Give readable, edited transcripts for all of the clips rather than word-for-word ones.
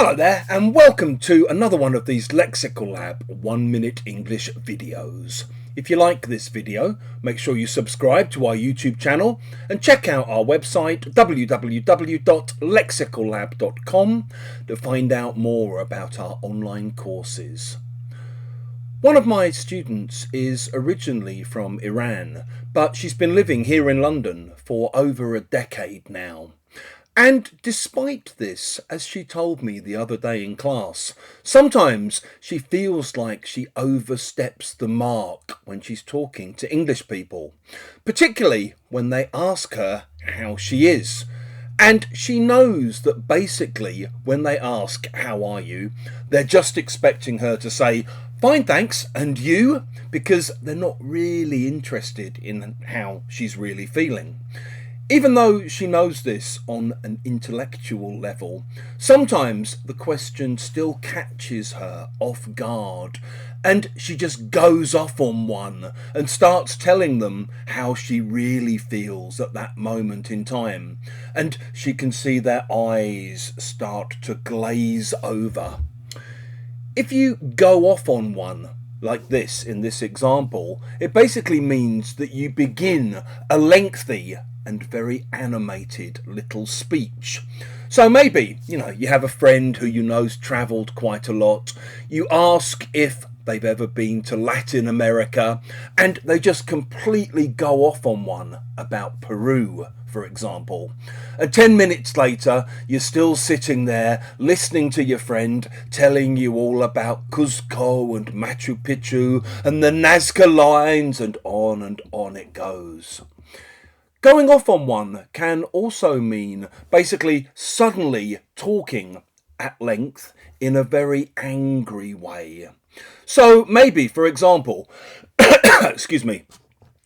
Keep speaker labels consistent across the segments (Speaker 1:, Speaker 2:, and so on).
Speaker 1: Hello there and welcome to another one of these Lexical Lab 1 minute English videos. If you like this video, make sure you subscribe to our YouTube channel and check out our website www.lexicallab.com to find out more about our online courses. One of my students is originally from Iran, but she's been living here in London for over a decade now. And despite this, as she told me the other day in class, sometimes she feels like she oversteps the mark when she's talking to English people, particularly when they ask her how she is. And she knows that basically when they ask, "How are you?" they're just expecting her to say, "Fine, thanks, and you?" because they're not really interested in how she's really feeling. Even though she knows this on an intellectual level, sometimes the question still catches her off guard and she just goes off on one and starts telling them how she really feels at that moment in time. And she can see their eyes start to glaze over. If you go off on one, like this in this example, it basically means that you begin a lengthy and very animated little speech. So maybe, you have a friend who you know's travelled quite a lot. You ask if they've ever been to Latin America, and they just completely go off on one about Peru, for example. And 10 minutes later, you're still sitting there listening to your friend telling you all about Cuzco and Machu Picchu and the Nazca lines, and on it goes. Going off on one can also mean basically suddenly talking at length in a very angry way. So maybe, for example, excuse me,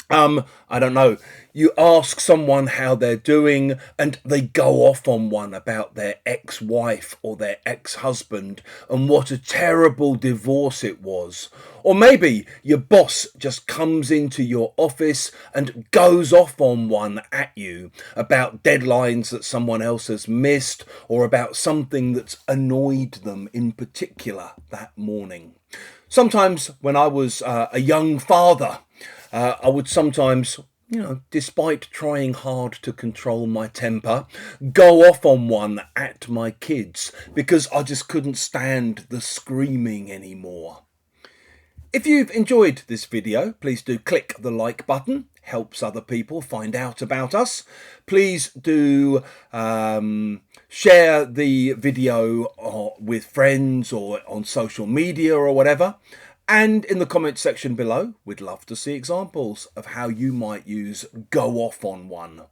Speaker 1: I don't know, you ask someone how they're doing and they go off on one about their ex-wife or their ex-husband and what a terrible divorce it was. Or maybe your boss just comes into your office and goes off on one at you about deadlines that someone else has missed or about something that's annoyed them in particular that morning. Sometimes when I was a young father, I would sometimes, despite trying hard to control my temper, go off on one at my kids because I just couldn't stand the screaming anymore. If you've enjoyed this video, please do click the like button. Helps other people find out about us. Please do share the video with friends or on social media or whatever. And in the comments section below, we'd love to see examples of how you might use go off on one.